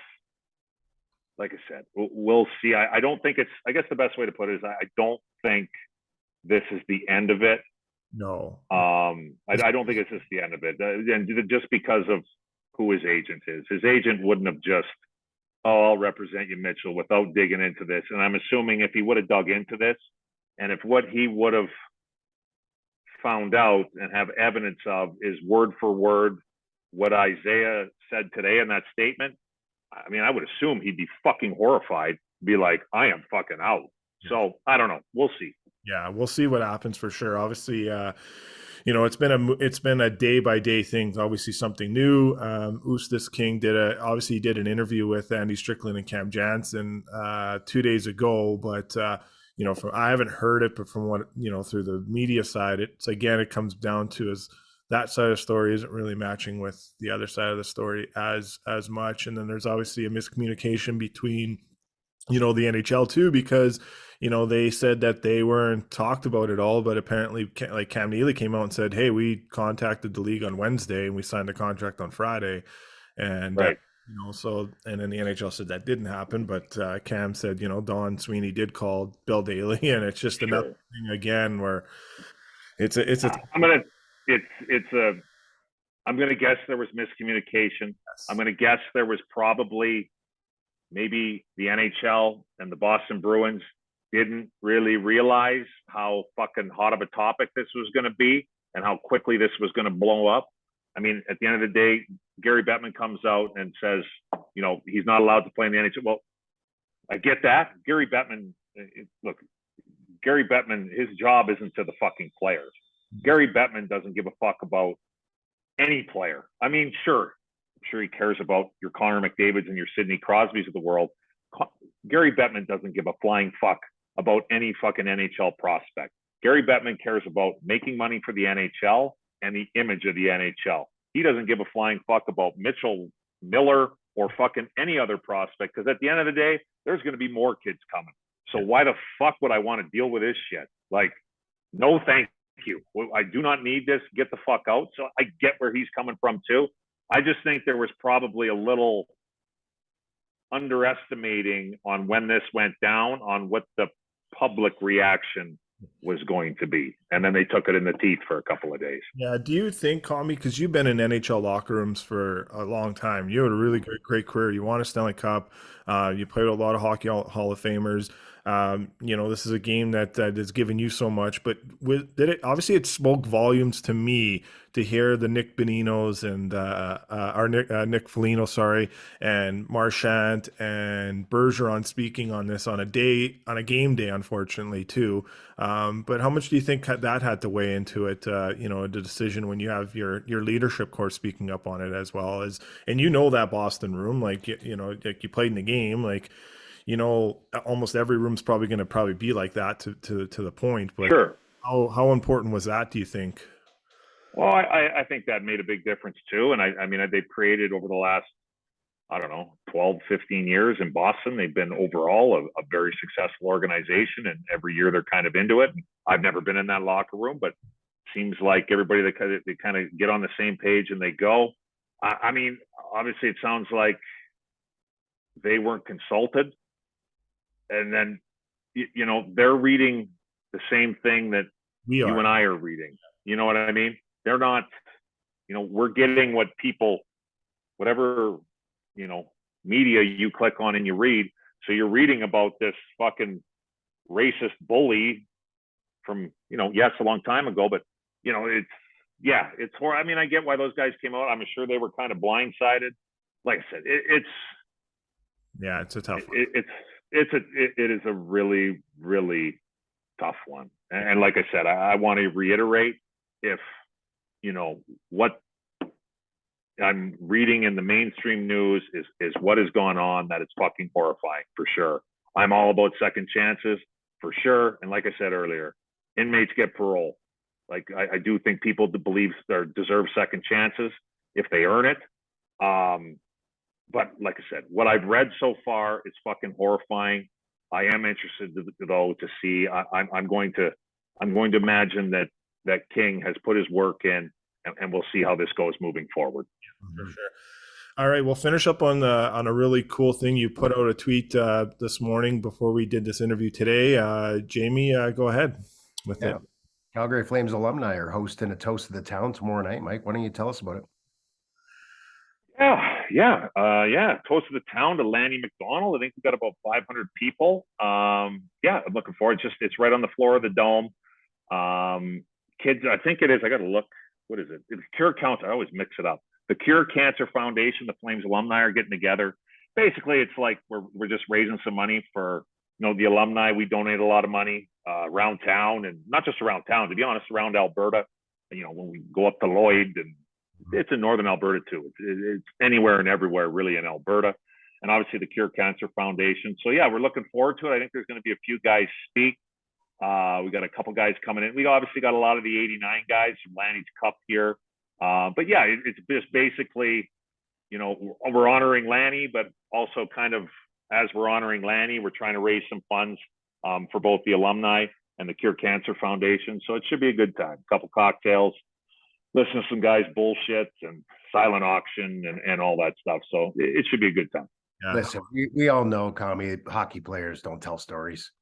like I said, we'll see. I don't think I guess the best way to put it is, I don't think this is the end of it. No. I don't think it's just the end of it. And just because of who his agent is. His agent wouldn't have just, "Oh, I'll represent you, Mitchell," without digging into this. And I'm assuming if he would have dug into this, and if what he would have found out and have evidence of is word for word what Isaiah said today in that statement, I mean, I would assume he'd be fucking horrified, be like, "I am fucking out." So I don't know. We'll see. Yeah, we'll see what happens for sure. Obviously, it's been a day by day thing. Obviously, something new. Eustace King did an interview with Andy Strickland and Cam Jansen 2 days ago. But I haven't heard it, but from what through the media side, it comes down to is that side of the story isn't really matching with the other side of the story as much. And then there's obviously a miscommunication between the NHL too, because they said that they weren't talked about at all, but apparently, like, Cam Neely came out and said, "Hey, we contacted the league on Wednesday and we signed a contract on Friday," and right. And then the NHL said that didn't happen, but Cam said, Don Sweeney did call Bill Daly, and it's just another thing again where I'm gonna guess there was miscommunication. Yes. I'm gonna guess there was probably, maybe the NHL and the Boston Bruins didn't really realize how fucking hot of a topic this was going to be, and how quickly this was going to blow up. I mean, at the end of the day, Gary Bettman comes out and says, he's not allowed to play in the NHL. Well, I get that. Gary Bettman, his job isn't to the fucking players. Gary Bettman doesn't give a fuck about any player. I mean, sure, I'm sure he cares about your Connor McDavids and your Sidney Crosbys of the world. Gary Bettman doesn't give a flying fuck about any fucking NHL prospect. Gary Bettman cares about making money for the NHL and the image of the NHL. He doesn't give a flying fuck about Mitchell Miller or fucking any other prospect, because at the end of the day, there's going to be more kids coming. So why the fuck would I want to deal with this shit? Like, no, thank you. I do not need this. Get the fuck out. So I get where he's coming from too. I just think there was probably a little underestimating on when this went down on what the public reaction was going to be. And then they took it in the teeth for a couple of days. Yeah. Do you think, Commie, because you've been in NHL locker rooms for a long time, you had a really great career. You won a Stanley Cup. You played with a lot of hockey Hall of Famers. This is a game that has given you so much, but obviously it spoke volumes to me to hear the Nick Boninos and Nick Foligno, sorry, and Marchand and Bergeron speaking on this on a game day, unfortunately too. But how much do you think that had to weigh into it? The decision when you have your leadership core speaking up on it as well as, and that Boston room, like you played in the game, like. Almost every room's probably going to be like that to the point. But sure. How important was that, do you think? Well, I think that made a big difference too. And I mean, they've created over the last, 12, 15 years in Boston. They've been overall a very successful organization, and every year they're kind of into it. I've never been in that locker room, but it seems like everybody, they kind of get on the same page and they go. I mean, obviously it sounds like they weren't consulted. And then, they're reading the same thing that you and I are reading. You know what I mean? They're not, we're getting what people, whatever, media you click on and you read. So you're reading about this fucking racist bully from, yes, a long time ago, but, it's horrible. I mean, I get why those guys came out. I'm sure they were kind of blindsided. Like I said, it's a tough one. It is a really, really tough one. And like I said, I want to reiterate, if, what I'm reading in the mainstream news is what has gone on, that it's fucking horrifying for sure. I'm all about second chances for sure. And like I said earlier, inmates get parole. Like I do think people deserve second chances if they earn it. But like I said, what I've read so far is fucking horrifying. I am interested though to see. I'm going to imagine that King has put his work in, and we'll see how this goes moving forward. For sure. All right, we'll finish up on a really cool thing. You put out a tweet this morning before we did this interview today. Jamie, go ahead with it. Calgary Flames alumni are hosting a Toast of the Town tomorrow night. Mike, why don't you tell us about it? Yeah. Toast of the Town to Lanny McDonald. I think we've got about 500 people. I'm looking forward. It's right on the floor of the dome. Kids, I think it is. I got to look. What is it? It's Cure Cancer. I always mix it up. The Cure Cancer Foundation, the Flames alumni are getting together. Basically, it's like we're just raising some money for the alumni. We donate a lot of money around town, and not just around town. To be honest, around Alberta. When we go up to Lloyd, and it's in northern Alberta too. It's anywhere and everywhere really in Alberta, and obviously the Cure Cancer Foundation. So yeah, we're looking forward to it. I think there's going to be a few guys speak. We got a couple guys coming in. We obviously got a lot of the '89 guys from Lanny's Cup here. But yeah, it's just basically, we're honoring Lanny, but also kind of as we're honoring Lanny, we're trying to raise some funds for both the alumni and the Cure Cancer Foundation. So it should be a good time. A couple cocktails, listen to some guys bullshit and silent auction and all that stuff. So it should be a good time. Yeah. Listen, we all know, Commie, hockey players don't tell stories.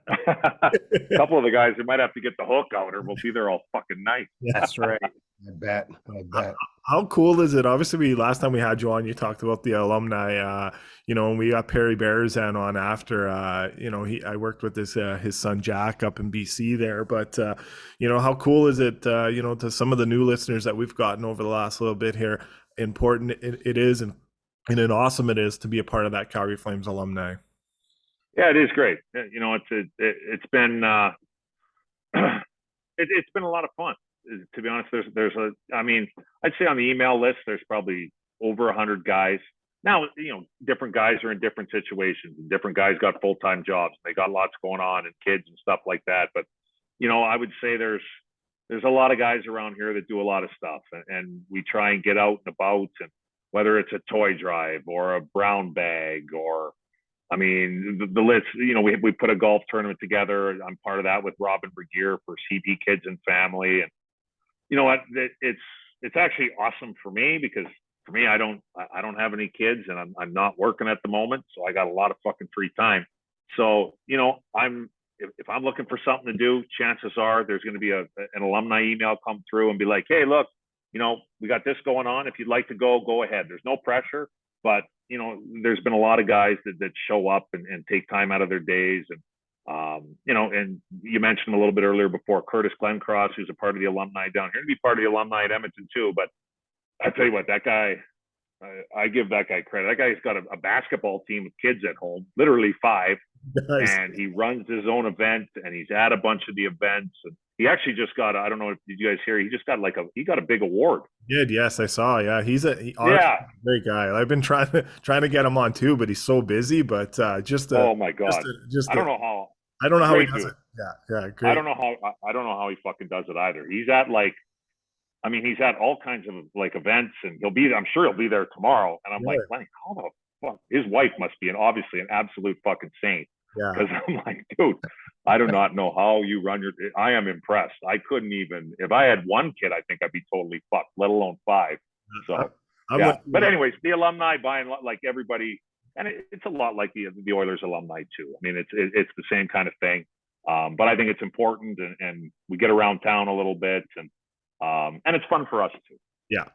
A couple of the guys, they might have to get the hook out, or we'll be there all fucking night. That's right. I bet. How cool is it? Obviously, last time we had you on, you talked about the alumni. And we got Perry Bearzan on after. I worked with his son Jack up in BC there. But how cool is it? To some of the new listeners that we've gotten over the last little bit here, important it is, and awesome it is to be a part of that Calgary Flames alumni. Yeah, it is great. It's been it's been a lot of fun. to be honest, I mean, I'd say on the email list, there's probably over 100 guys. Now, different guys are in different situations, and different guys got full-time jobs. They got lots going on and kids and stuff like that. But, I would say there's a lot of guys around here that do a lot of stuff, and we try and get out and about, and whether it's a toy drive or a brown bag, or I mean, the list, we put a golf tournament together. I'm part of that with Robin Regier for CP Kids and Family. And you know what, it's actually awesome for me, because for me, I don't have any kids, and I'm not working at the moment. So I got a lot of fucking free time. So, if I'm looking for something to do, chances are there's going to be an alumni email come through and be like, hey, look, we got this going on. If you'd like to go ahead. There's no pressure, but there's been a lot of guys that show up and take time out of their days. And, and you mentioned him a little bit earlier before, Curtis Glencross, who's a part of the alumni down here, to be part of the alumni at Edmonton too. But I tell you what, that guy, I give that guy credit. That guy's got a basketball team of kids at home, literally 5. Nice. And he runs his own event, and he's at a bunch of the events. And he actually just got, I don't know if did you guys hear, he just got he got a big award. He did, yes, I saw. Yeah, he's a great guy. I've been trying to get him on too, but he's so busy. But oh my god, I don't know how he does it. Yeah, great. I don't know how he fucking does it either. He's at he's at all kinds of events, and I'm sure he'll be there tomorrow. And I'm like, Lenny, how the fuck? His wife must be obviously an absolute fucking saint. Yeah. Because I'm like, dude, I do not know how you run I am impressed. I couldn't even, if I had one kid, I think I'd be totally fucked, let alone 5. So, yeah. But anyways, the alumni buying like everybody, and it's a lot like the Oilers alumni too. I mean, it's the same kind of thing. But I think it's important, and we get around town a little bit, and it's fun for us too. Yeah.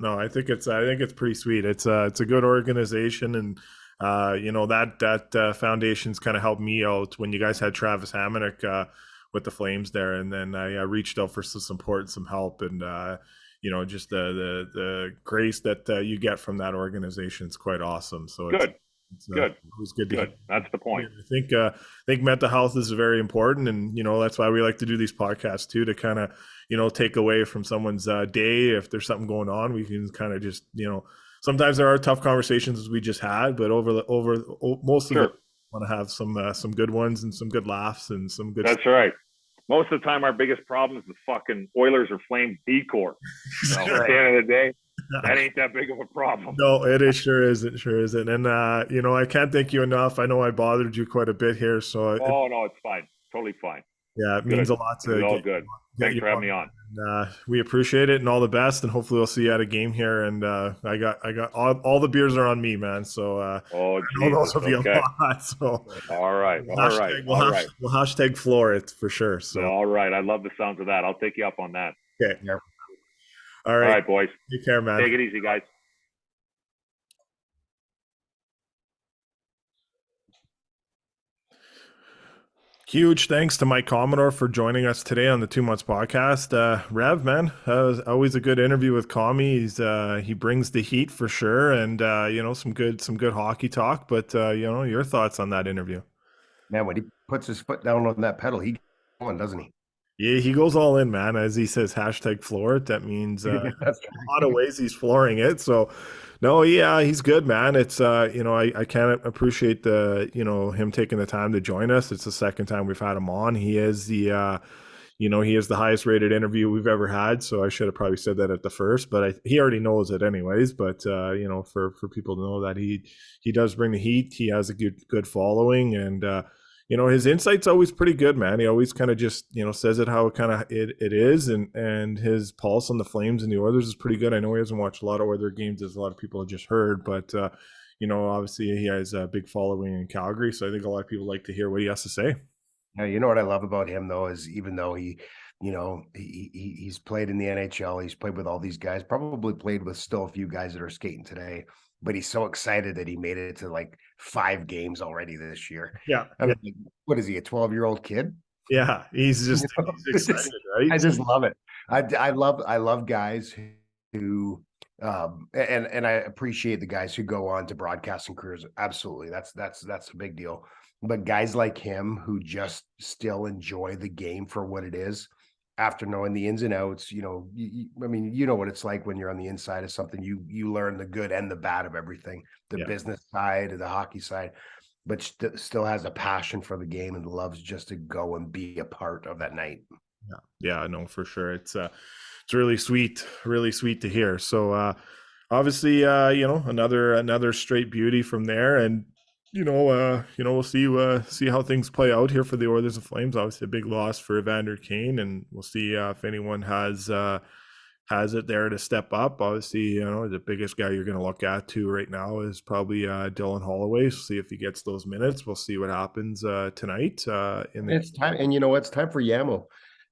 No, I think it's pretty sweet. It's a good organization, and that foundation's kind of helped me out when you guys had Travis Hamonic with the Flames there, and then I reached out for some support and some help, and just the grace that you get from that organization is quite awesome. So good. It was good to hear. That's the point. I think mental health is very important, and that's why we like to do these podcasts too, to kind of take away from someone's day. If there's something going on, we can kind of just sometimes there are tough conversations as we just had, but most of it, want to have some good ones and some good laughs and some good. That's right. Most of the time, our biggest problem is the fucking Oilers or Flames decor. At the end of the day, that ain't that big of a problem. No, it sure isn't. And I can't thank you enough. I know I bothered you quite a bit here, so. No, it's fine. Totally fine. Yeah, it means a lot to. It's all good. Thanks for having me on. And, we appreciate it, and all the best. And hopefully, we'll see you at a game here. And I got all the beers are on me, man. So those will be a lot. So all right. We'll hashtag floor it for sure. So all right, I love the sounds of that. I'll take you up on that. Okay. Yeah. All right, boys. Take care, man. Take it easy, guys. Huge thanks to Mike Commodore for joining us today on the 2 Months podcast. Rev, man, always a good interview with Commie. He brings the heat for sure, and some good hockey talk. But your thoughts on that interview? Man, when he puts his foot down on that pedal, he goes on, doesn't he? Yeah, he goes all in, man. As he says, hashtag floor it. That means in a lot of ways he's flooring it. So, no, yeah, he's good, man. It's I can't appreciate him taking the time to join us. It's the second time we've had him on. He is the he is the highest rated interview we've ever had. So I should have probably said that at the first, but he already knows it anyways. But for people to know that he does bring the heat. He has a good following, and his insight's always pretty good, man. He always kind of just, says it how it is, and his pulse on the Flames and the Oilers is pretty good. I know he hasn't watched a lot of Oilers games, as a lot of people have just heard, but obviously he has a big following in Calgary, so I think a lot of people like to hear what he has to say. Yeah, you know what I love about him though is even though he's played in the NHL, he's played with all these guys, probably played with still a few guys that are skating today. But he's so excited that he made it to 5 games already this year. Yeah. What is he, a 12-year-old kid? Yeah, he's just he's excited, right? I just love it. I love guys who and I appreciate the guys who go on to broadcasting careers. Absolutely. That's a big deal. But guys like him who just still enjoy the game for what it is, after knowing the ins and outs, I mean, you know what it's like when you're on the inside of something. You learn the good and the bad of everything, the Yeah. business side, the hockey side, but still has a passion for the game and loves just to go and be a part of that night. Yeah, no, for sure. It's really sweet to hear. So obviously another straight beauty from there, and we'll see how things play out here for the Oilers and Flames. Obviously a big loss for Evander Kane, and we'll see if anyone has it there to step up. Obviously, the biggest guy you're going to look at too right now is probably Dylan Holloway. See if he gets those minutes. We'll see what happens tonight in the It's time, and it's time for Yamo.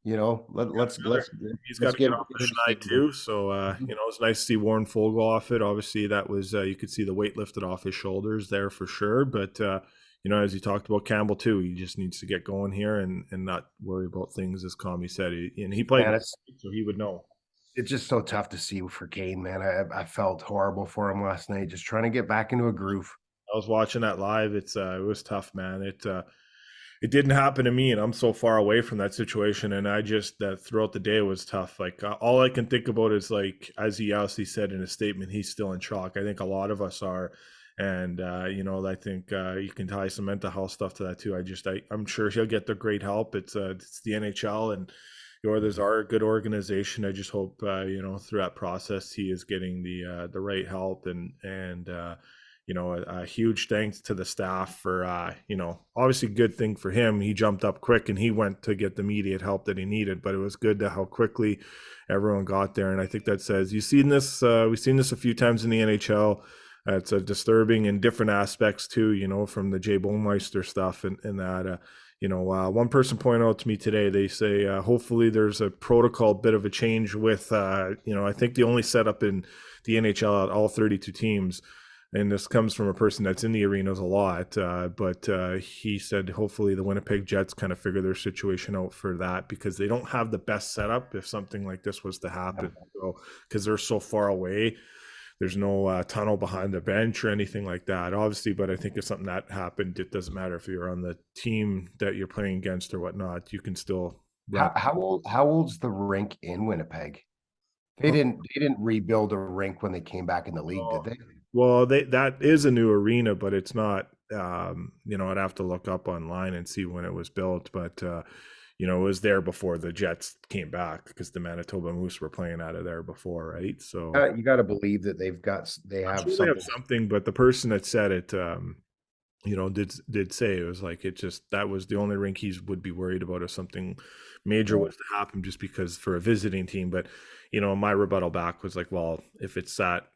He's got Let's to get give off the him a schneid statement. too. So, it's nice to see Warren Fogle off it. Obviously, that was, you could see the weight lifted off his shoulders there for sure. But, as you talked about Campbell too, he just needs to get going here and not worry about things, as Kami said. And he played, Man, so he would know. it's just so tough to see for Kane, man. I felt horrible for him last night, just trying to get back into a groove. I was watching that live. It was tough, man. It didn't happen to me, and I'm so far away from that situation. And I just throughout the day it was tough. Like all I can think about is, like, as he obviously said in his statement, he's still in shock. I think a lot of us are, and I think you can tie some mental health stuff to that too. I'm sure he'll get the great help. It's the NHL, and the Oilers are a good organization. I just hope through that process he is getting the right help, and a huge thanks to the staff for, obviously good thing for him. He jumped up quick and he went to get the immediate help that he needed, but it was good to how quickly everyone got there. And I think that says, we've seen this a few times in the NHL. It's disturbing in different aspects too, from the Jay Bomeister stuff and that, one person pointed out to me today, they say, hopefully there's a protocol bit of a change with, I think the only setup in the NHL at all 32 teams, and this comes from a person that's in the arenas a lot, but he said hopefully the Winnipeg Jets kind of figure their situation out for that, because they don't have the best setup if something like this was to happen. So, because they're so far away, there's no tunnel behind the bench or anything like that, obviously. But I think if something that happened, it doesn't matter if you're on the team that you're playing against or whatnot, you can still run. How old's the rink in Winnipeg? They didn't rebuild a rink when they came back in the league, did they? Well, that is a new arena, but it's not. I'd have to look up online and see when it was built, but it was there before the Jets came back, because the Manitoba Moose were playing out of there before, right? So You got to believe that they I'm have sure they something. have something, but the person that said it, did say it was like, it just, that was the only rink he would be worried about if something major was to happen, just because for a visiting team. But my rebuttal back was like, well, if it's that,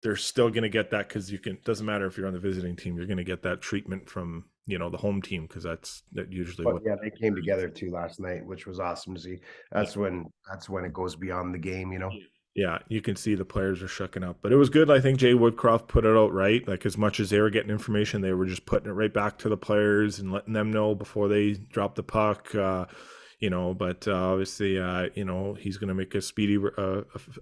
they're still going to get that, because doesn't matter if you're on the visiting team, you're going to get that treatment from the home team, because that usually But yeah, they came together too last night, which was awesome to see. That's when it goes beyond the game. Yeah, you can see the players are shucking up, but it was good. I think Jay Woodcroft put it out right. Like, as much as they were getting information, they were just putting it right back to the players and letting them know before they drop the puck. But obviously, he's going to make a speedy,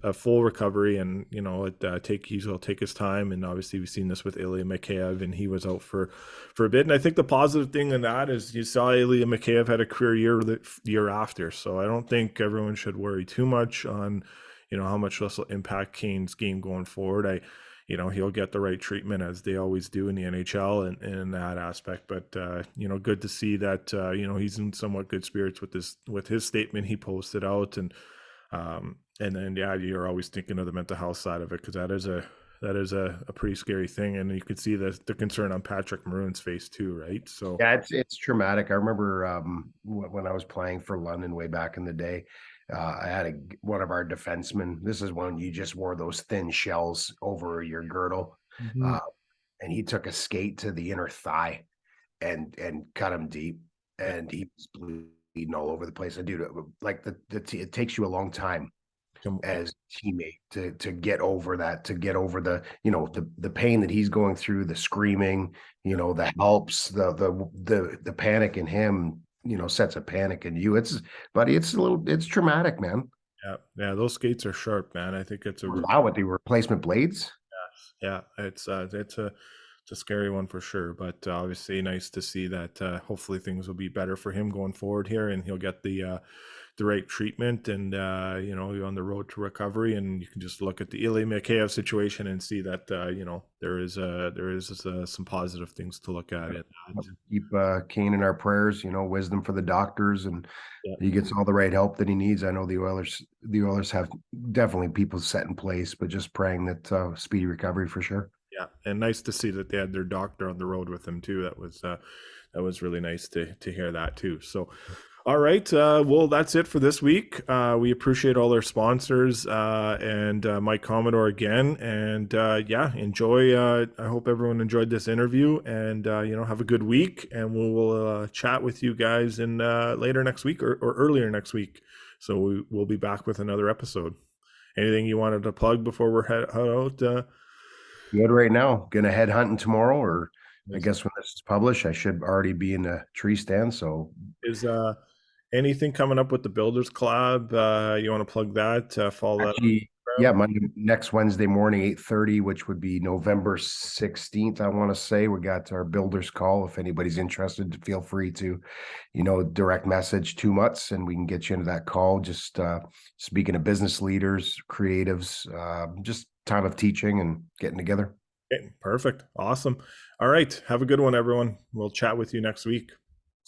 a full recovery, and he'll take his time. And obviously, we've seen this with Ilya Mikheyev, and he was out for a bit. And I think the positive thing in that is you saw Ilya Mikheyev had a career year the year after, so I don't think everyone should worry too much on how much this will impact Kane's game going forward. He'll get the right treatment, as they always do in the NHL, and in that aspect. But good to see that he's in somewhat good spirits with his statement he posted out, and then you're always thinking of the mental health side of it, because that is a pretty scary thing, and you could see the concern on Patrick Maroon's face too, right? So Yeah, it's traumatic. I remember when I was playing for London way back in the day. I had one of our defensemen. This is when you just wore those thin shells over your girdle, and he took a skate to the inner thigh and cut him deep, and he was bleeding all over the place. And dude, it takes you a long time as a teammate to get over that, to get over the pain that he's going through, the screaming, the helps, the panic in him, sets a panic in you. It's traumatic, man. Yeah, those skates are sharp, man. I think it's Wow, with the replacement blades. yeah, it's a It's a scary one for sure, but obviously nice to see that hopefully things will be better for him going forward here, and he'll get the right treatment, and on the road to recovery. And you can just look at the Ilya Mikheyev situation and see that there is some positive things to look at. Keep Kane in our prayers. Wisdom for the doctors, and Yeah. he gets all the right help that he needs. I know the Oilers have definitely people set in place, but just praying that speedy recovery for sure. Yeah, and nice to see that they had their doctor on the road with them too. That was really nice to hear that too. So, all right, well, that's it for this week. We appreciate all our sponsors and Mike Commodore again. And enjoy. I hope everyone enjoyed this interview, and have a good week. And we'll chat with you guys in later next week or earlier next week. So we'll be back with another episode. Anything you wanted to plug before we're head out? Good right now. Gonna head hunting tomorrow, or I guess when this is published, I should already be in a tree stand. So Is anything coming up with the Builders Club? You want to plug that? Follow actually, yeah, next Wednesday morning, 8:30, which would be November 16th. I want to say we got our builders call. If anybody's interested, feel free to, direct message 2 months, and we can get you into that call. Just speaking of business leaders, creatives, just time of teaching and getting together. Okay, perfect. Awesome. All right. Have a good one, everyone. We'll chat with you next week.